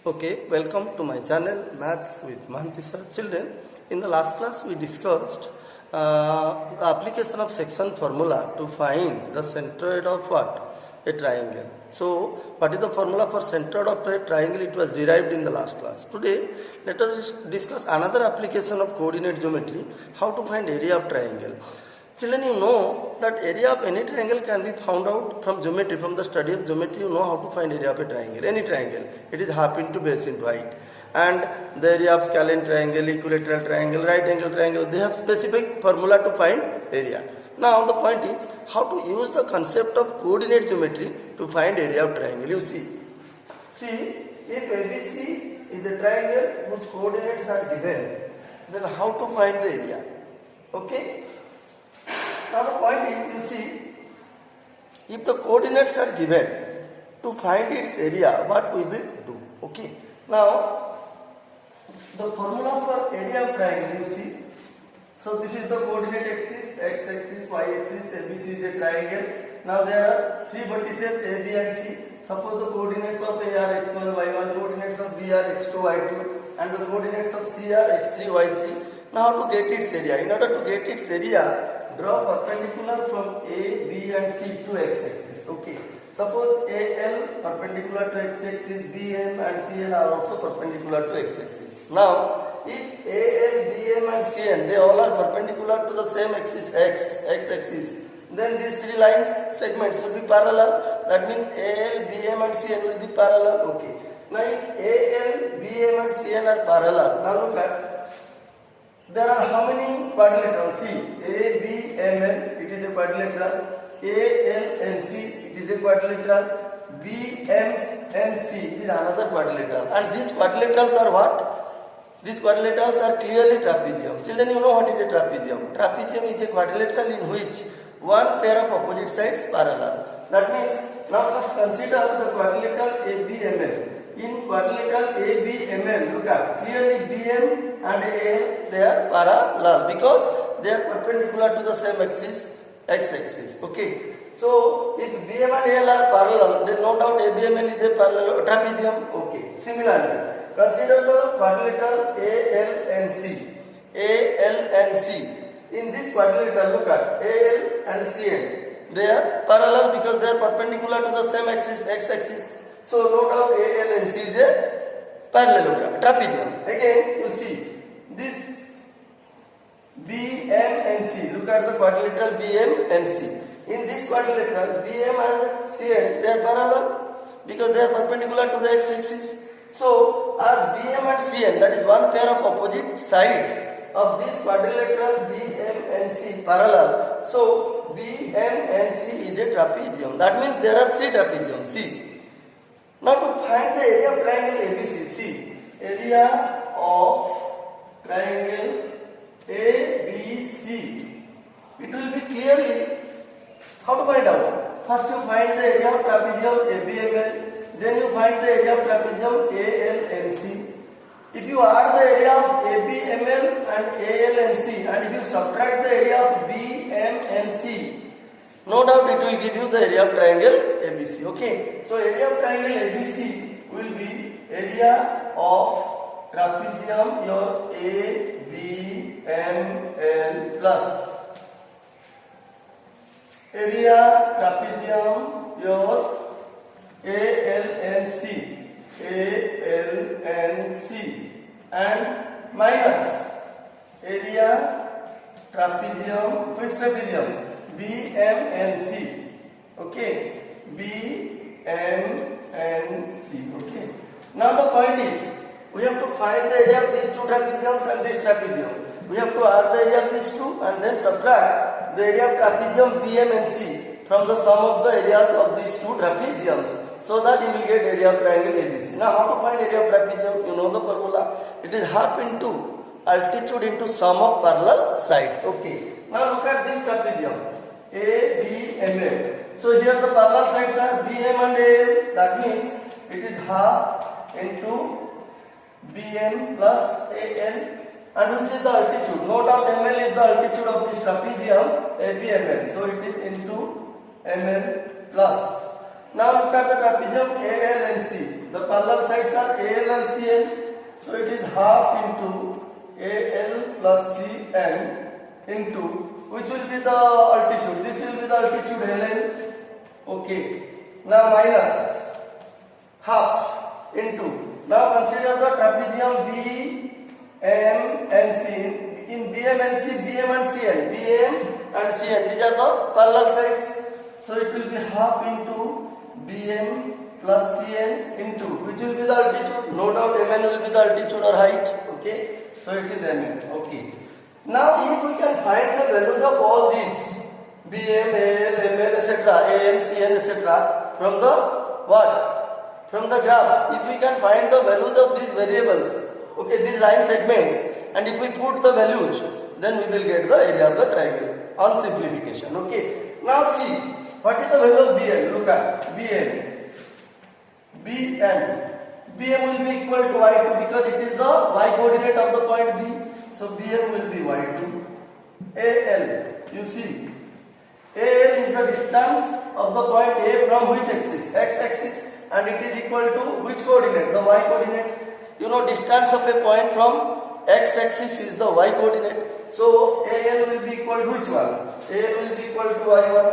Okay, welcome to my channel Maths with Mahanti sir. Children, in the last class we discussed the application of section formula to find the centroid of what? A triangle. So, what is the formula for centroid of a triangle? It was derived in the last class. Today, let us discuss another application of coordinate geometry, how to find area of triangle. Children, you know that area of any triangle can be found out from geometry, from the study of geometry. You know how to find area of a triangle, any triangle. It is half into base into height. And the area of scalene triangle, equilateral triangle, right angle triangle, they have specific formula to find area. Now the point is how to use the concept of coordinate geometry to find area of triangle. You see, if ABC is a triangle whose coordinates are given, then how to find the area? Okay. Now the point is, you see, if the coordinates are given, to find its area, what we will do? Okay. Now, the formula for area of triangle, you see. So this is the coordinate axis, x-axis, y-axis, ABC is a triangle. Now there are three vertices A, B and C. Suppose the coordinates of A are x1, y1, coordinates of B are x2, y2 and the coordinates of C are x3, y3. Now how to get its area? In order to get its area, draw perpendicular from A, B and C to x-axis. Okay. Suppose AL perpendicular to x-axis, BM and CN are also perpendicular to x-axis. Now, if AL, BM and CN, they all are perpendicular to the same axis x-axis, then these three lines segments will be parallel. That means AL, BM and CN will be parallel. Okay. Now, if AL, BM and CN are parallel, now look at, there are how many quadrilaterals? See, A, B, M, N, it is a quadrilateral. A, L, N, C, it is a quadrilateral. B, M, N, C is another quadrilateral. And these quadrilaterals are what? These quadrilaterals are clearly trapezium. Children, you know what is a trapezium? Trapezium is a quadrilateral in which one pair of opposite sides parallel. That means, now first consider the quadrilateral ABML. In quadrilateral ABML, look at, clearly BM and AL, they are parallel because they are perpendicular to the same axis, x-axis. Okay. So, if BM and AL are parallel, then no doubt ABML is a parallel trapezium. Okay. Similarly, consider the quadrilateral ALNC. ALNC. In this quadrilateral, look at AL and CN. They are parallel because they are perpendicular to the same axis, x-axis. So, no doubt AL and C is a parallelogram, trapezium. Again, you see this BM and C. Look at the quadrilateral BM and C. In this quadrilateral, BM and CN, they are parallel because they are perpendicular to the x-axis. So, as BM and CN, that is one pair of opposite sides of this quadrilateral BM and C parallel. So, BM and C is a trapezium. That means there are three trapeziums. See. Now to find the area of triangle ABC, see, area of triangle ABC, it will be clearly, how to find out? First you find the area of trapezium ABML, then you find the area of trapezium ALNC. If you add the area of ABML and ALNC and if you subtract the area of BMNC, no doubt it will give you the area of triangle ABC. Okay. So area of triangle ABC will be area of trapezium your ABML plus area trapezium your ALNC and minus area trapezium, which trapezium? BMNC. Okay. BMNC. Okay. Now the point is, we have to find the area of these two trapeziums and this trapezium. We have to add the area of these two and then subtract the area of trapezium BMNC from the sum of the areas of these two trapeziums. So that you will get area of triangle ABC. Now how to find area of trapezium? You know the formula. It is half into altitude into sum of parallel sides. Okay. Now look at this trapezium. A, B, M, A. So here the parallel sides are BM and AL. That means it is half into BM plus AL. And which is the altitude? No doubt ML is the altitude of this trapezium ABML. So it is into ML plus. Now look at the trapezium AL and C. the parallel sides are AL and CN. So it is half into AL plus CN into, which will be the altitude? This will be the altitude ln. Okay. Now minus half into. Now consider the trapezium BM and C. In BM and C, BM and CN. BM and CN. These are the parallel sides. So it will be half into BM plus CN into, which will be the altitude? No doubt Mn will be the altitude or height. Okay. So it is Mn. Okay. Now if we can find the values of all these BM, AL, ML, etc., AN, CN, etc., from the what? From the graph. If we can find the values of these variables, okay, these line segments, and if we put the values, then we will get the area of the triangle on simplification. Okay. Now see, what is the value of BM? Look at BM. BM will be equal to y2 because it is the y coordinate of the point B. So BM will be y2. AL, you see, AL is the distance of the point A from which axis? X axis, and it is equal to which coordinate? The y coordinate. You know, distance of a point from X axis is the y coordinate. So AL will be equal to which one? AL will be equal to y1.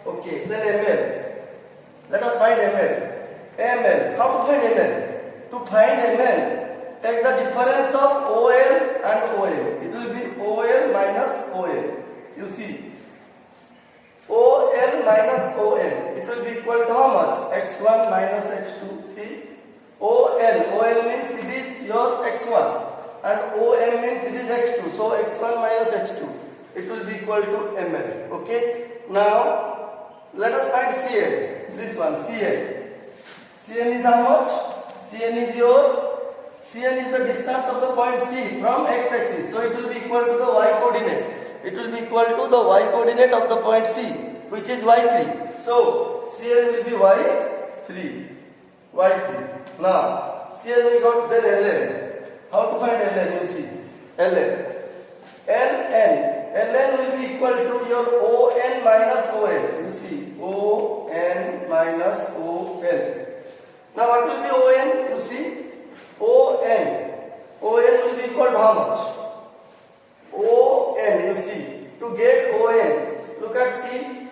Okay, then ML. Let us find ML. ML. How to find ML? To find ML, take the difference of OL and OL. It will be OL minus OL. You see, OL minus OL. It will be equal to how much? X1 minus X2. See, OL means it is your X1, and OM means it is X2. So X1 minus X2. It will be equal to ML. Okay. Now let us find CN. This one, CN. CN is how much? CN is the distance of the point C from X axis. So it will be equal to the y coordinate. It will be equal to the y coordinate of the point C, which is y3. So CN will be y3. Y3. Now CN we got, then LN. How to find LN? You see, LN. LN will be equal to your ON minus OL. You see, ON minus OL. Now what will be ON? You see, ON will be equal to how much? ON, you see. To get ON, look at C.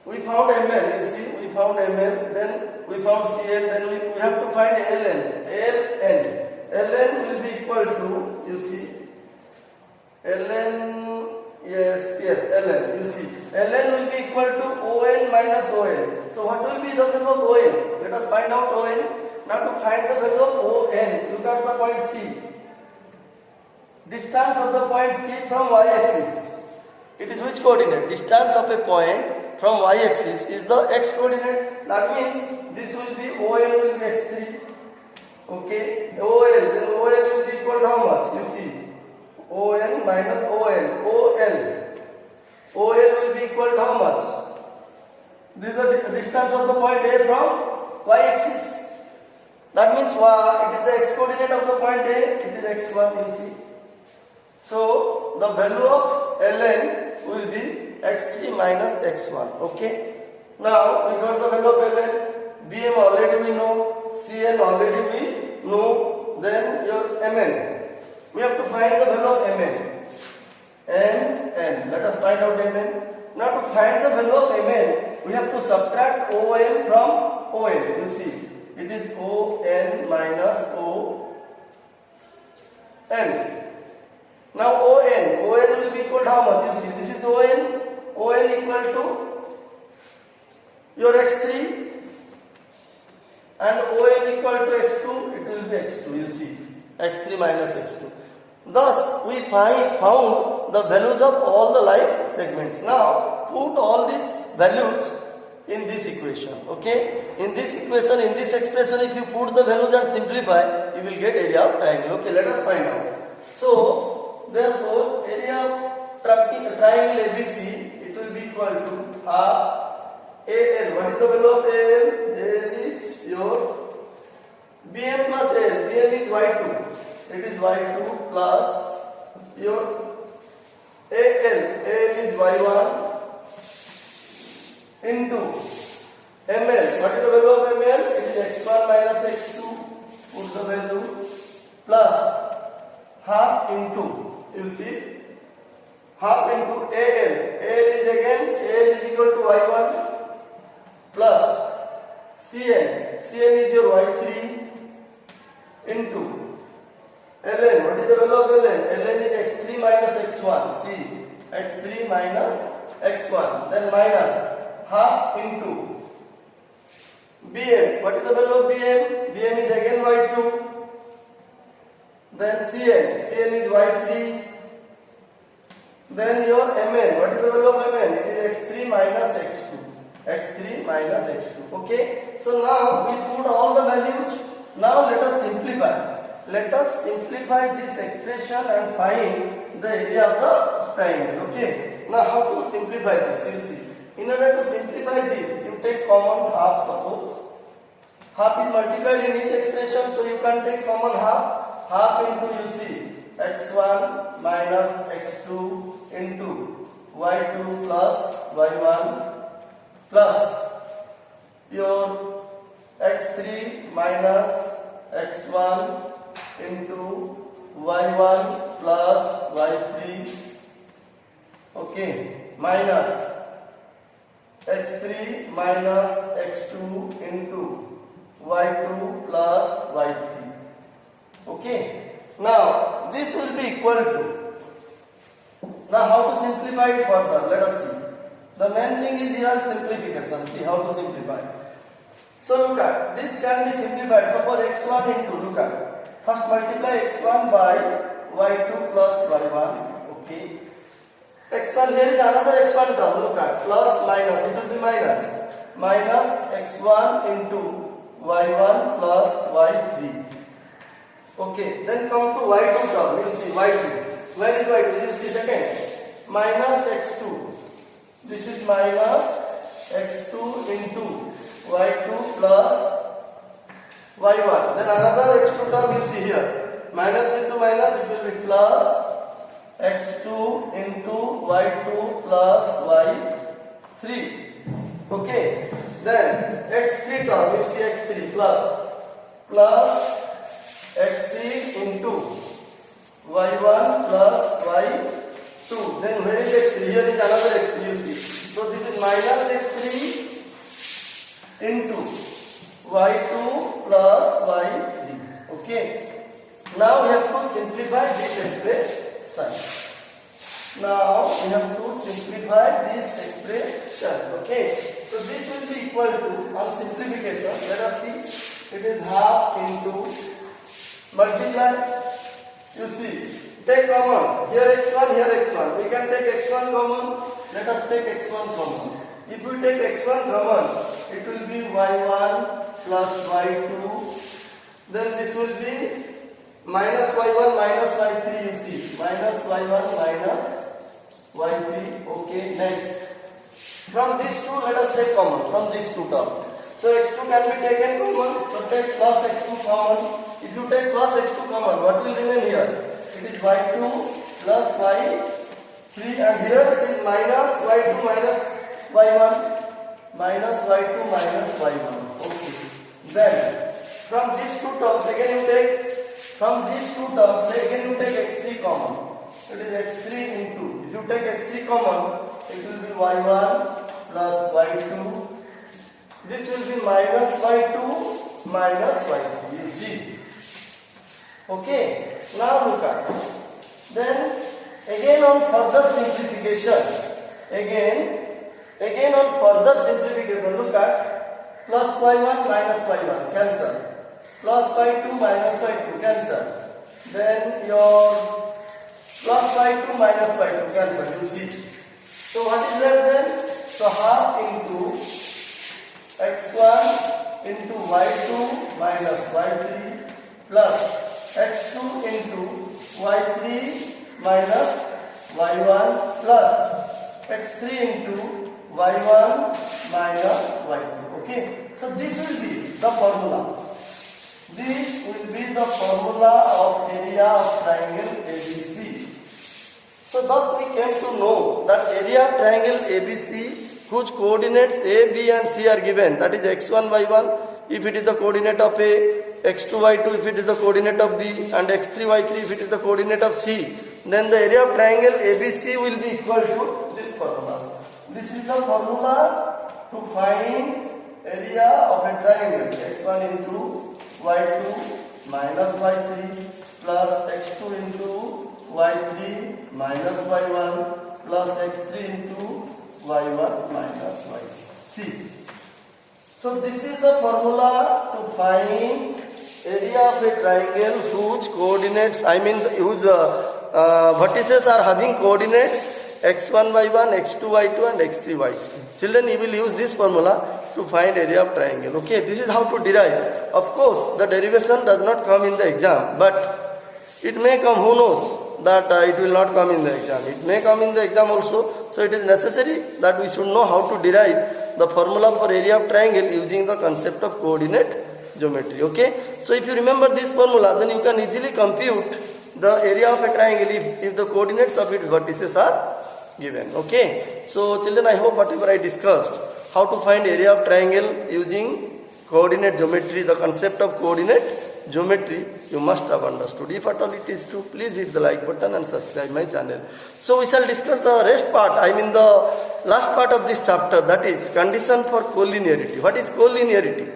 We found ML, you see, we found ML, then we found CL, then we have to find LN. LN will be equal to, you see, LN, yes, LN, you see. LN will be equal to ON minus OL. So what will be the value of ON? Let us find out ON. Now to find the value of ON, look at the point C. Distance of the point C from y-axis. It is which coordinate? Distance of a point from y-axis is the x coordinate. That means this will be ON will be x3. Okay. OL, then OL will be equal to how much? You see, ON minus OL. OL will be equal to how much? This is the distance of the point A from y-axis. That means it is the x coordinate of the point A. It is x1, you see. So the value of Ln will be x3 minus x1. Okay. Now we got the value of Ln. Bm already we know. Cn already we know. Then your Mn. We have to find the value of Mn. Mn. Let us find out Mn. Now to find the value of Mn, we have to subtract OM from ON. You see, it is ON minus ON. Now ON will be equal to how much? You see, this is ON equal to your x3 and ON equal to x2, it will be x2, you see, x3 minus x2. Thus, we found the values of all the line segments. Now, put all these values in this equation, okay? In this equation, in this expression, if you put the values and simplify, you will get area of triangle. Okay, let us find out. So, therefore, area of triangle ABC, it will be equal to AL. What is the value of AL? AL is your BM plus AL. BM is Y2. It is Y2 plus your AL. AL is Y1 into ml. What is the value of ml? It is x1 minus x2. Put the value plus half into, you see, half into AL. AL is again, AL is equal to y1 plus CN. CN is your y3 into ln. What is the value of ln? Ln is x3 minus x1. See, x3 minus x1. Then minus half into Bm. What is the value of Bm? Bm is again y2. Then Cn. Cn is y3. Then your Mn. What is the value of Mn? It is x3 minus x2. x3 minus x2. Okay. So now we put all the values. Now let us simplify. Let us simplify this expression and find the area of the triangle. Okay. Now how to simplify this? You see. In order to simplify this, you take common half. Suppose half is multiplied in each expression, so you can take common half. Half into, you see, x1 minus x2 into y2 plus y1 plus your x3 minus x1 into y1 plus y3, okay, minus x3 minus x2 into y2 plus y3. Okay. Now this will be equal to. Now how to simplify it further? Let us see. The main thing is here simplification. See how to simplify. So look at this can be simplified. Suppose x1 into, look at, first multiply x1 by y2 plus y1. Okay. x1, here is another x1 term. Look at, plus minus. It will be minus. Minus x1 into y1 plus y3. Okay, then come to y2 term. You see y2. Where is y2? You see second. Minus x2. This is minus x2 into y2 plus y1. Then another x2 term you see here. Minus into minus, it will be plus x2 into y2 plus y3. Okay. Then x3 term, you see x3 plus x3 into y1 plus y2. Then where is x3? Here is another x3, you see. So this is minus x3 into y2 plus y3. Okay. Now we have to simplify this expression. Now we have to simplify this expression. Okay. So this will be equal to, on simplification, let us see, it is half into multiply, you see, take common, here x1, here x1, we can take x1 common, let us take x1 common. If we take x1 common, it will be y1 plus y2, then this will be minus y1 minus y3, you see, minus y1 minus y3, okay, next. From these two, let us take common, from these two terms. So x2 can be taken common, so take plus x2 common. If you take plus x2 common, what will remain here? It is y2 plus y3, and here it is minus y2 minus y1, minus y2 minus y1. Okay. Then from these two terms again you take, from these two terms again you take x3 common. It is x3 into, if you take x3 common, it will be y1 plus y2. This will be minus y2 minus y3. You see. Okay. Now look at. Then again on further simplification. Again on further simplification. Look at plus y1 minus y1 cancel. Plus y2 minus y2 cancel. Then your plus y2 minus y2 cancel. You see. So what is left then? So half into x1 into y2 minus y3 plus x2 into y3 minus y1 plus x3 into y1 minus y2. Okay. So this will be the formula. This will be the formula of area of triangle ABC. So thus we came to know that area of triangle ABC whose coordinates A, B and C are given, that is x1, y1 if it is the coordinate of A, x2, y2 if it is the coordinate of B and x3, y3 if it is the coordinate of C, then the area of triangle ABC will be equal to this formula. This is the formula to find area of a triangle x1 into y2 minus y3 plus x2 into y3 minus y1 plus x3 into y1 minus y2. See. So this is the formula to find area of a triangle whose coordinates, whose vertices are having coordinates x1, y1, x2, y2 and x3, y3. Children, you will use this formula to find area of triangle. Okay, this is how to derive. Of course, the derivation does not come in the exam, but it may come, who knows, that it will not come in the exam. It may come in the exam also. So it is necessary that we should know how to derive the formula for area of triangle using the concept of coordinate geometry. Okay, so if you remember this formula, then you can easily compute the area of a triangle if the coordinates of its vertices are given. Okay, so children, I hope whatever I discussed, how to find area of triangle using coordinate geometry, the concept of coordinate geometry, you must have understood. If at all it is true, please hit the like button and subscribe my channel. So we shall discuss the rest part, the last part of this chapter, that is condition for collinearity. What is collinearity?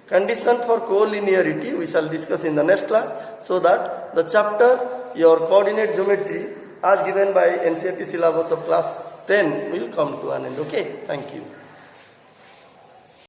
Condition for collinearity we shall discuss in the next class, so that the chapter, your coordinate geometry as given by NCERT syllabus of class 10 will come to an end. Okay, thank you.